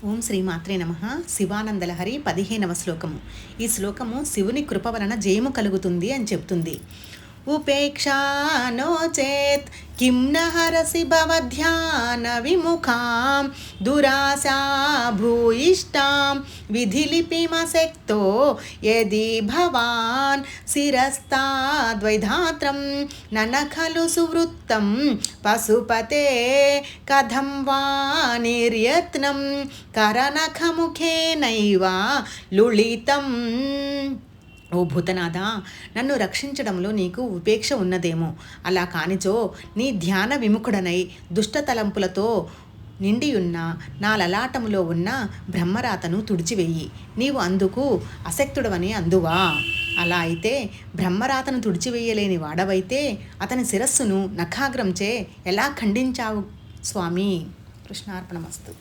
ఓం శ్రీమాత్రే నమః. శివానందలహరి 15వ శ్లోకము. ఈ శ్లోకము శివుని కృప వలన జయము కలుగుతుంది అని చెప్తుంది. ఉపేక్షా నో చేత్ కిం న హరసి భవధ్యాన విముఖాం దురాశా భూయిష్టాం విధిలిపిమశక్తో యది భవాన్ శిరస్తాద్వైధాత్రం నన ఖలు సువృత్తం పశుపతే కథం వా నిర్యత్నం కరనఖముఖేనైవ లుళితం. ఓ భూతనాథ, నన్ను రక్షించడంలో నీకు ఉపేక్ష ఉన్నదేమో. అలా కానిచో నీ ధ్యాన విముఖుడనై దుష్టతలంపులతో నిండియున్న నా లలాటములో ఉన్న బ్రహ్మరాతను తుడిచివెయ్యి. నీవు అందుకు అశక్తుడవని అందువా? అలా అయితే బ్రహ్మరాతను తుడిచివేయలేని వాడవైతే అతని శిరస్సును నఖాగ్రంచే ఎలా ఖండించావు స్వామి? కృష్ణార్పణమస్తు.